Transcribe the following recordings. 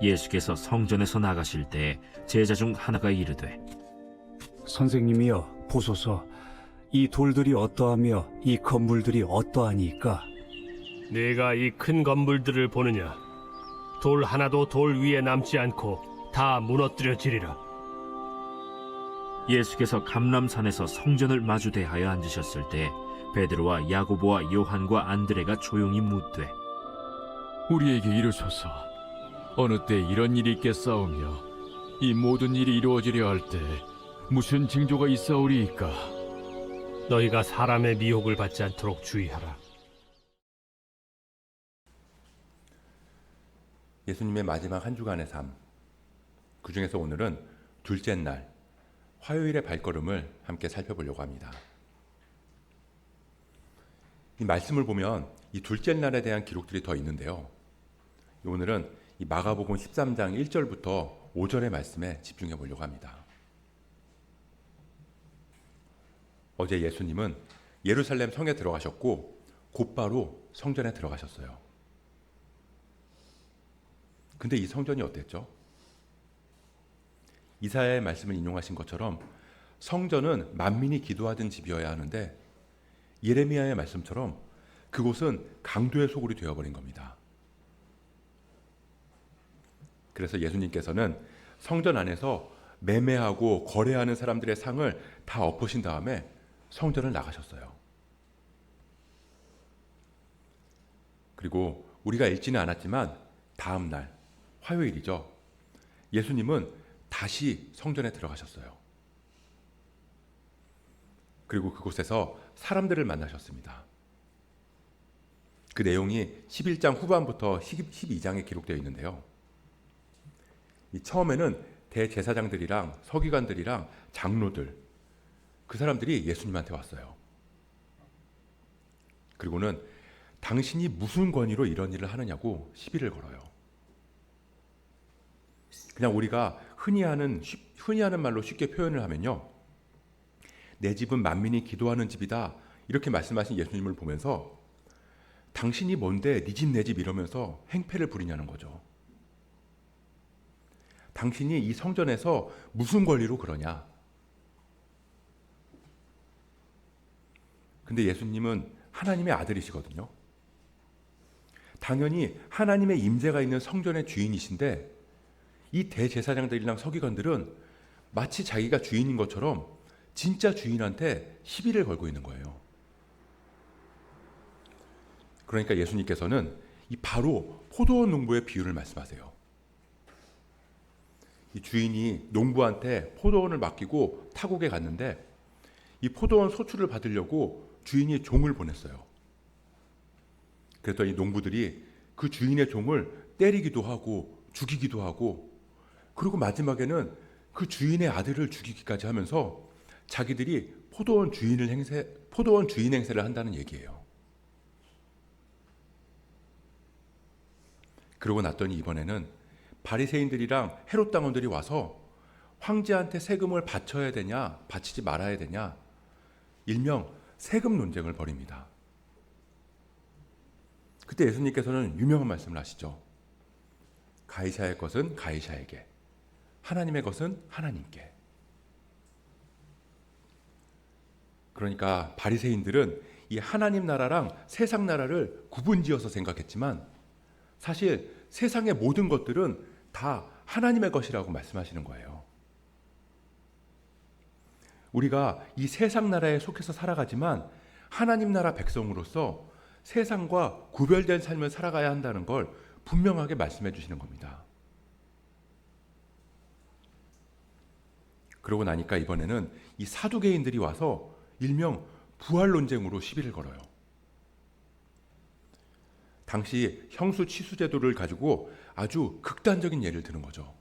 예수께서 성전에서 나가실 때 제자 중 하나가 이르되, 선생님이여, 보소서. 이 돌들이 어떠하며 이 건물들이 어떠하니까? 네가 이 큰 건물들을 보느냐? 돌 하나도 돌 위에 남지 않고 다 무너뜨려지리라. 예수께서 감람산에서 성전을 마주 대하여 앉으셨을 때 베드로와 야고보와 요한과 안드레가 조용히 묻되, 우리에게 이르소서, 어느 때 이런 일이 있겠사오며 이 모든 일이 이루어지려 할 때 무슨 징조가 있사오리이까? 너희가 사람의 미혹을 받지 않도록 주의하라. 예수님의 마지막 한 주간의 삶, 그 중에서 오늘은 둘째 날, 화요일의 발걸음을 함께 살펴보려고 합니다. 이 말씀을 보면 이 둘째 날에 대한 기록들이 더 있는데요. 오늘은 이 마가복음 13장 1절부터 5절의 말씀에 집중해 보려고 합니다. 어제 예수님은 예루살렘 성에 들어가셨고 곧바로 성전에 들어가셨어요. 근데 이 성전이 어땠죠? 이사야의 말씀을 인용하신 것처럼 성전은 만민이 기도하던 집이어야 하는데 예레미야의 말씀처럼 그곳은 강도의 소굴이 되어버린 겁니다. 그래서 예수님께서는 성전 안에서 매매하고 거래하는 사람들의 상을 다 엎으신 다음에 성전을 나가셨어요. 그리고 우리가 읽지는 않았지만 다음 날 화요일이죠. 예수님은 다시 성전에 들어가셨어요. 그리고 그곳에서 사람들을 만나셨습니다. 그 내용이 11장 후반부터 12장에 기록되어 있는데요. 처음에는 대제사장들이랑 서기관들이랑 장로들, 그 사람들이 예수님한테 왔어요. 그리고는 당신이 무슨 권위로 이런 일을 하느냐고 시비를 걸어요. 그냥 우리가 흔히 하는 말로 쉽게 표현을 하면요, 내 집은 만민이 기도하는 집이다 이렇게 말씀하신 예수님을 보면서 당신이 뭔데 네 집 내 집 이러면서 행패를 부리냐는 거죠. 당신이 이 성전에서 무슨 권리로 그러냐. 근데 예수님은 하나님의 아들이시거든요. 당연히 하나님의 임재가 있는 성전의 주인이신데 이 대제사장들이랑 서기관들은 마치 자기가 주인인 것처럼 진짜 주인한테 시비를 걸고 있는 거예요. 그러니까 예수님께서는 이 바로 포도원 농부의 비유를 말씀하세요. 이 주인이 농부한테 포도원을 맡기고 타국에 갔는데 이 포도원 소출을 받으려고 주인이 종을 보냈어요. 그랬더니 농부들이 그 주인의 종을 때리기도 하고 죽이기도 하고, 그리고 마지막에는 그 주인의 아들을 죽이기까지 하면서 자기들이 포도원 주인 행세를 한다는 얘기예요. 그러고 났더니 이번에는 바리새인들이랑 헤롯 당원들이 와서 황제한테 세금을 바쳐야 되냐 바치지 말아야 되냐, 일명 세금 논쟁을 벌입니다. 그때 예수님께서는 유명한 말씀을 하시죠. 가이사의 것은 가이사에게, 하나님의 것은 하나님께. 그러니까 바리새인들은 이 하나님 나라랑 세상 나라를 구분지어서 생각했지만 사실 세상의 모든 것들은 다 하나님의 것이라고 말씀하시는 거예요. 우리가 이 세상 나라에 속해서 살아가지만 하나님 나라 백성으로서 세상과 구별된 삶을 살아가야 한다는 걸 분명하게 말씀해 주시는 겁니다. 그러고 나니까 이번에는 이 사두개인들이 와서 일명 부활 논쟁으로 시비를 걸어요. 당시 형수 취수 제도를 가지고 아주 극단적인 예를 드는 거죠.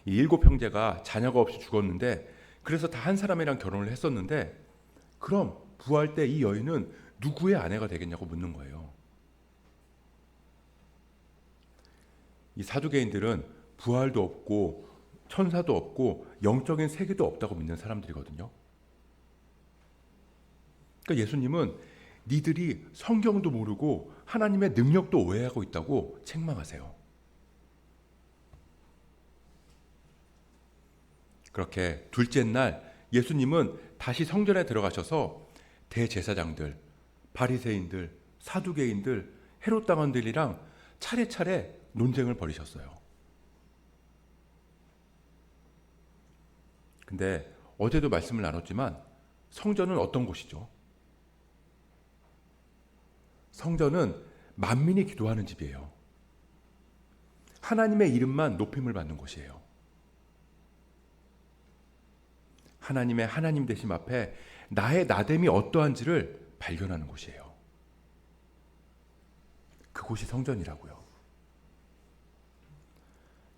이 7 형제가 자녀가 없이 죽었는데 그래서 다 한 사람이랑 결혼을 했었는데 그럼 부활 때 이 여인은 누구의 아내가 되겠냐고 묻는 거예요. 이 사두개인들은 부활도 없고 천사도 없고 영적인 세계도 없다고 믿는 사람들이거든요. 그러니까 예수님은 니들이 성경도 모르고 하나님의 능력도 오해하고 있다고 책망하세요. 그렇게 둘째 날 예수님은 다시 성전에 들어가셔서 대제사장들, 바리새인들, 사두개인들, 헤롯 당원들이랑 차례차례 논쟁을 벌이셨어요. 근데 어제도 말씀을 나눴지만 성전은 어떤 곳이죠? 성전은 만민이 기도하는 집이에요. 하나님의 이름만 높임을 받는 곳이에요. 하나님의 하나님 되심 앞에 나의 나됨이 어떠한지를 발견하는 곳이에요. 그곳이 성전이라고요.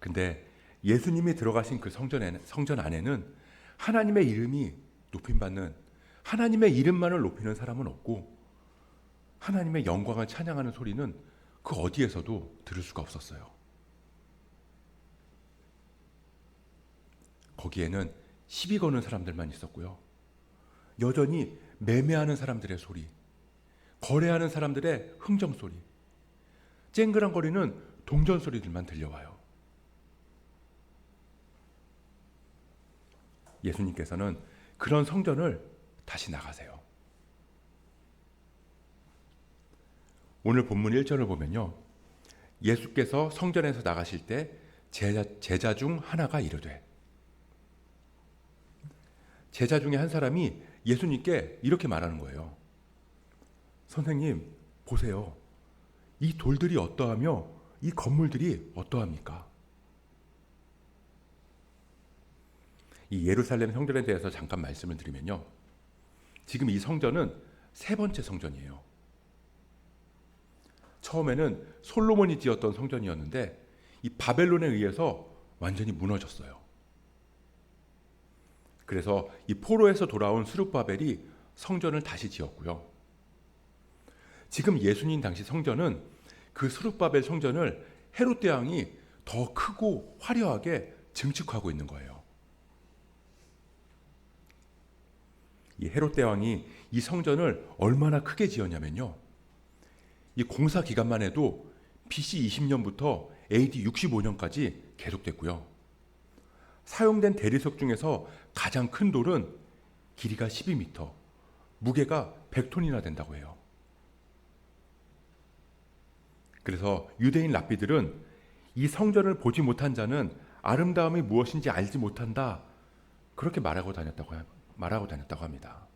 근데 예수님이 들어가신 그 성전 안에는 하나님의 이름이 높임받는, 하나님의 이름만을 높이는 사람은 없고 하나님의 영광을 찬양하는 소리는 그 어디에서도 들을 수가 없었어요. 거기에는 시비 거는 사람들만 있었고요. 여전히 매매하는 사람들의 소리, 거래하는 사람들의 흥정 소리, 쨍그랑거리는 동전 소리들만 들려와요. 예수님께서는 그런 성전을 다시 나가세요. 오늘 본문 1절을 보면요, 예수께서 성전에서 나가실 때 제자 중 하나가 이르되, 제자 중에 한 사람이 예수님께 이렇게 말하는 거예요. 선생님, 보세요. 이 돌들이 어떠하며 이 건물들이 어떠합니까? 이 예루살렘 성전에 대해서 잠깐 말씀을 드리면요, 지금 이 성전은 세 번째 성전이에요. 처음에는 솔로몬이 지었던 성전이었는데 이 바벨론에 의해서 완전히 무너졌어요. 그래서 이 포로에서 돌아온 스룹바벨이 성전을 다시 지었고요. 지금 예수님 당시 성전은 그 스룹바벨 성전을 헤롯 대왕이 더 크고 화려하게 증축하고 있는 거예요. 이 헤롯 대왕이 이 성전을 얼마나 크게 지었냐면요, 이 공사 기간만 해도 BC 20년부터 AD 65년까지 계속됐고요. 사용된 대리석 중에서 가장 큰 돌은 길이가 12m, 무게가 100톤이나 된다고 해요. 그래서 유대인 랍비들은 이 성전을 보지 못한 자는 아름다움이 무엇인지 알지 못한다, 그렇게 말하고 다녔다고 합니다.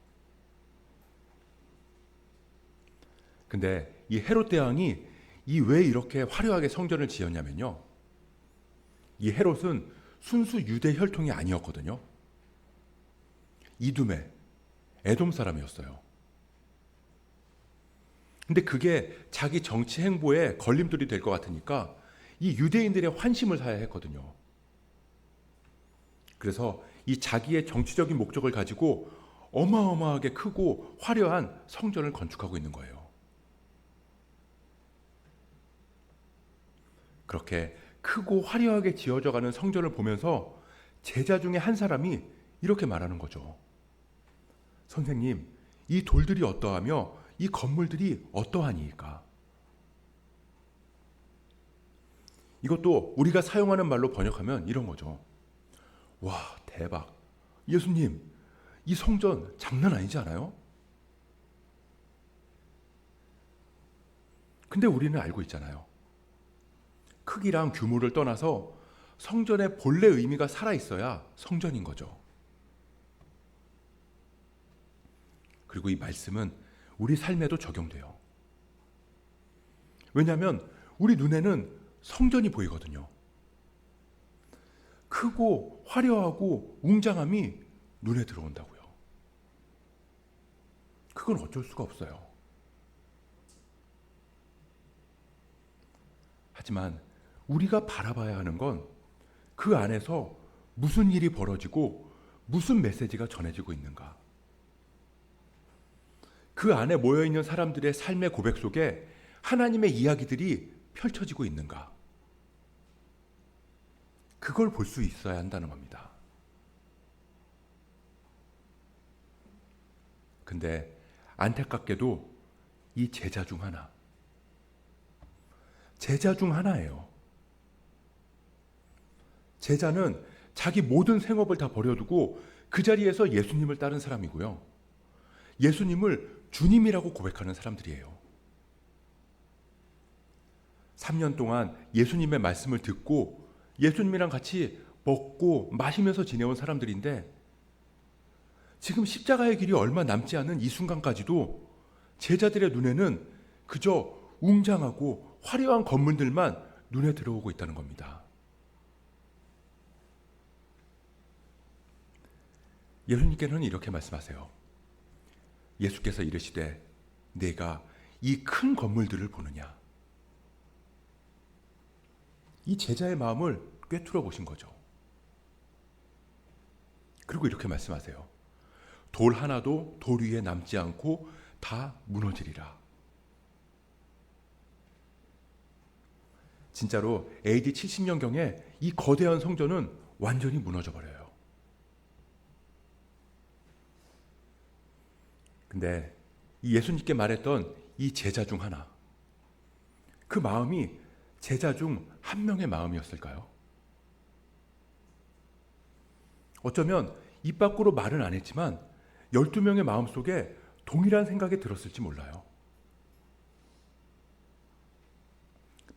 근데 이 헤롯 대왕이 이 왜 이렇게 화려하게 성전을 지었냐면요, 이 헤롯은 순수 유대 혈통이 아니었거든요. 이두메, 에돔 사람이었어요. 근데 그게 자기 정치 행보에 걸림돌이 될 것 같으니까 이 유대인들의 환심을 사야 했거든요. 그래서 이 자기의 정치적인 목적을 가지고 어마어마하게 크고 화려한 성전을 건축하고 있는 거예요. 그렇게 크고 화려하게 지어져가는 성전을 보면서 제자 중에 한 사람이 이렇게 말하는 거죠. 선생님, 이 돌들이 어떠하며 이 건물들이 어떠하니까? 이것도 우리가 사용하는 말로 번역하면 이런 거죠. 와, 대박. 예수님, 이 성전 장난 아니지 않아요? 근데 우리는 알고 있잖아요. 크기랑 규모를 떠나서 성전의 본래 의미가 살아있어야 성전인 거죠. 그리고 이 말씀은 우리 삶에도 적용돼요. 왜냐하면 우리 눈에는 성전이 보이거든요. 크고 화려하고 웅장함이 눈에 들어온다고요. 그건 어쩔 수가 없어요. 하지만 우리가 바라봐야 하는 건 그 안에서 무슨 일이 벌어지고 무슨 메시지가 전해지고 있는가. 그 안에 모여있는 사람들의 삶의 고백 속에 하나님의 이야기들이 펼쳐지고 있는가. 그걸 볼 수 있어야 한다는 겁니다. 근데 안타깝게도 이 제자 중 하나예요. 제자는 자기 모든 생업을 다 버려두고 그 자리에서 예수님을 따른 사람이고요. 예수님을 주님이라고 고백하는 사람들이에요. 3년 동안 예수님의 말씀을 듣고 예수님이랑 같이 먹고 마시면서 지내온 사람들인데 지금 십자가의 길이 얼마 남지 않은 이 순간까지도 제자들의 눈에는 그저 웅장하고 화려한 건물들만 눈에 들어오고 있다는 겁니다. 예수님께서는 이렇게 말씀하세요. 예수께서 이르시되 내가 이 큰 건물들을 보느냐. 이 제자의 마음을 꿰뚫어 보신 거죠. 그리고 이렇게 말씀하세요. 돌 하나도 돌 위에 남지 않고 다 무너지리라. 진짜로 AD 70년경에 이 거대한 성전은 완전히 무너져 버려요. 근데 이 예수님께 말했던 이 제자 중 하나, 그 마음이 제자 중 한 명의 마음이었을까요? 어쩌면 입 밖으로 말은 안 했지만 12명의 마음속에 동일한 생각이 들었을지 몰라요.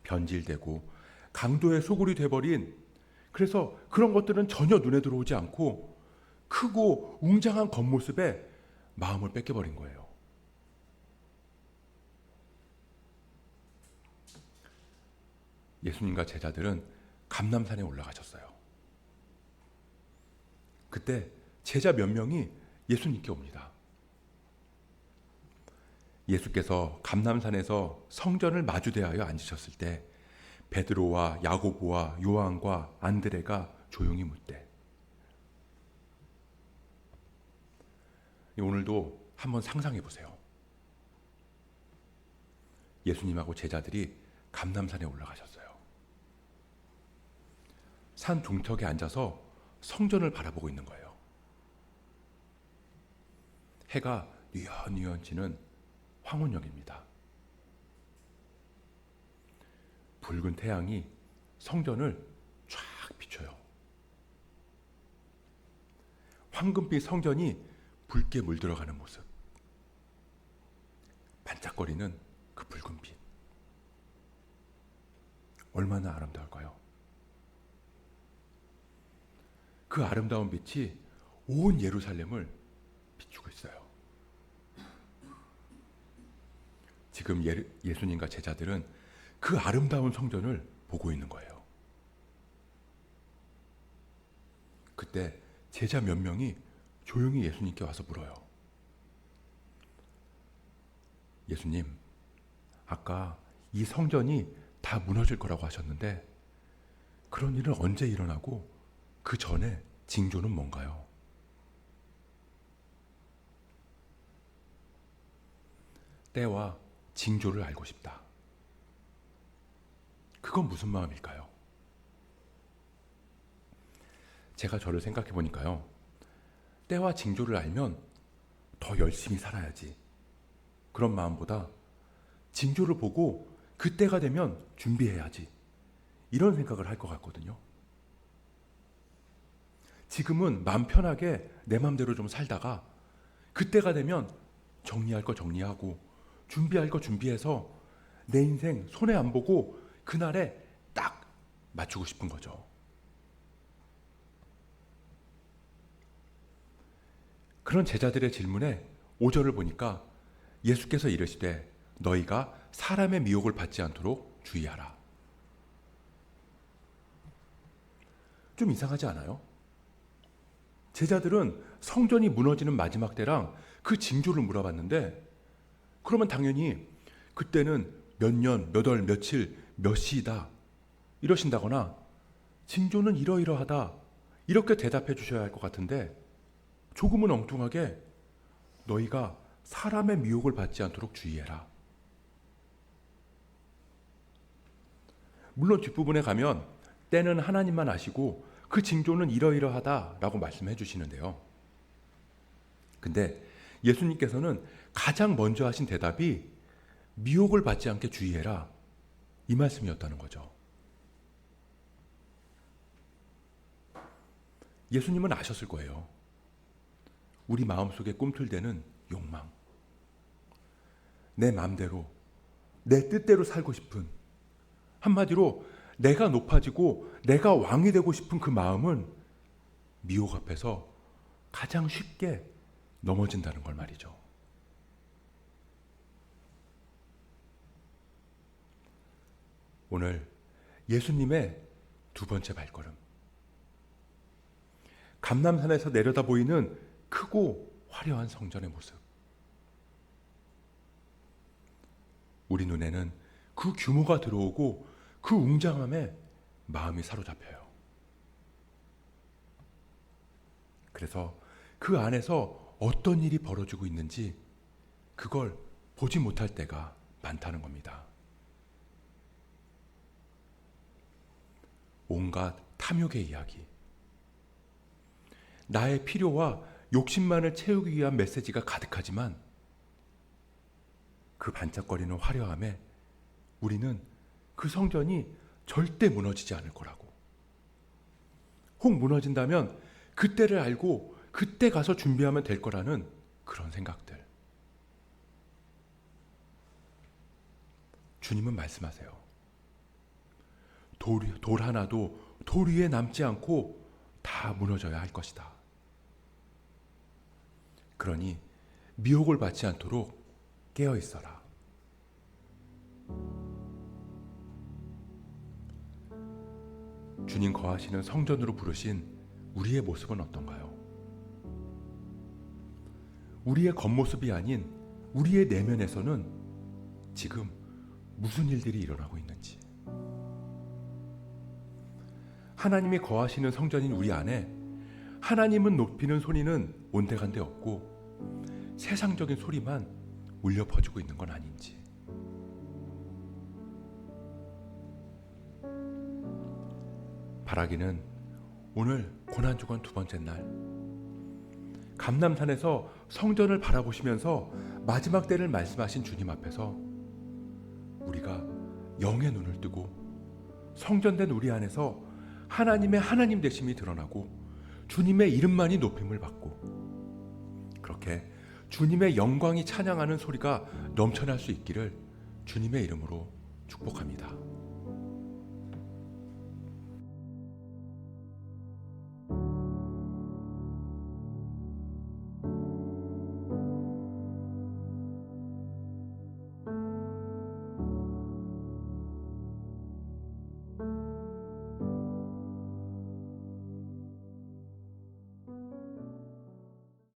변질되고 강도의 소굴이 돼버린, 그래서 그런 것들은 전혀 눈에 들어오지 않고 크고 웅장한 겉모습에 마음을 뺏겨버린 거예요. 예수님과 제자들은 감람산에 올라가셨어요. 그때 제자 몇 명이 예수님께 옵니다. 예수께서 감람산에서 성전을 마주대하여 앉으셨을 때 베드로와 야고보와 요한과 안드레가 조용히 묻되, 오늘도 한번 상상해 보세요. 예수님하고 제자들이 감람산에 올라가셨어요. 산 중턱에 앉아서 성전을 바라보고 있는 거예요. 해가 뉘엿뉘엿 지는 황혼역입니다. 붉은 태양이 성전을 쫙 비춰요. 황금빛 성전이 붉게 물들어가는 모습, 반짝거리는 그 붉은빛, 얼마나 아름다울까요? 그 아름다운 빛이 온 예루살렘을 비추고 있어요. 지금 예수님과 제자들은 그 아름다운 성전을 보고 있는 거예요. 그때 제자 몇 명이 조용히 예수님께 와서 물어요. 예수님, 아까 이 성전이 다 무너질 거라고 하셨는데 그런 일은 언제 일어나고 그 전에 징조는 뭔가요? 때와 징조를 알고 싶다. 그건 무슨 마음일까요? 제가 저를 생각해 보니까요, 때와 징조를 알면 더 열심히 살아야지, 그런 마음보다 징조를 보고 그때가 되면 준비해야지, 이런 생각을 할 것 같거든요. 지금은 마음 편하게 내 마음대로 좀 살다가 그때가 되면 정리할 거 정리하고 준비할 거 준비해서 내 인생 손해 안 보고 그날에 딱 맞추고 싶은 거죠. 그런 제자들의 질문에 5절을 보니까 예수께서 이르시되 너희가 사람의 미혹을 받지 않도록 주의하라. 좀 이상하지 않아요? 제자들은 성전이 무너지는 마지막 때랑 그 징조를 물어봤는데, 그러면 당연히 그때는 몇 년, 몇 월, 며칠, 몇 시이다 이러신다거나 징조는 이러이러하다 이렇게 대답해 주셔야 할 것 같은데, 조금은 엉뚱하게 너희가 사람의 미혹을 받지 않도록 주의해라. 물론 뒷부분에 가면 때는 하나님만 아시고 그 징조는 이러이러하다라고 말씀해 주시는데요. 근데 예수님께서는 가장 먼저 하신 대답이 미혹을 받지 않게 주의해라, 이 말씀이었다는 거죠. 예수님은 아셨을 거예요. 우리 마음속에 꿈틀대는 욕망, 내 마음대로 내 뜻대로 살고 싶은, 한마디로 내가 높아지고 내가 왕이 되고 싶은 그 마음은 미혹 앞에서 가장 쉽게 넘어진다는 걸 말이죠. 오늘 예수님의 두 번째 발걸음, 감람산에서 내려다 보이는 크고 화려한 성전의 모습. 우리 눈에는 그 규모가 들어오고 그 웅장함에 마음이 사로잡혀요. 그래서 그 안에서 어떤 일이 벌어지고 있는지 그걸 보지 못할 때가 많다는 겁니다. 온갖 탐욕의 이야기, 나의 필요와 욕심만을 채우기 위한 메시지가 가득하지만 그 반짝거리는 화려함에 우리는 그 성전이 절대 무너지지 않을 거라고, 혹 무너진다면 그때를 알고 그때 가서 준비하면 될 거라는 그런 생각들. 주님은 말씀하세요. 돌 하나도 돌 위에 남지 않고 다 무너져야 할 것이다. 그러니 미혹을 받지 않도록 깨어 있어라. 주님 거하시는 성전으로 부르신 우리의 모습은 어떤가요? 우리의 겉모습이 아닌 우리의 내면에서는 지금 무슨 일들이 일어나고 있는지, 하나님이 거하시는 성전인 우리 안에 하나님은 높이는 소리는 온데간데 없고 세상적인 소리만 울려 퍼지고 있는 건 아닌지. 바라기는 오늘 고난주간 두 번째 날, 감람산에서 성전을 바라보시면서 마지막 때를 말씀하신 주님 앞에서 우리가 영의 눈을 뜨고 성전된 우리 안에서 하나님의 하나님 되심이 드러나고 주님의 이름만이 높임을 받고, 그렇게 주님의 영광이 찬양하는 소리가 넘쳐날 수 있기를 주님의 이름으로 축복합니다.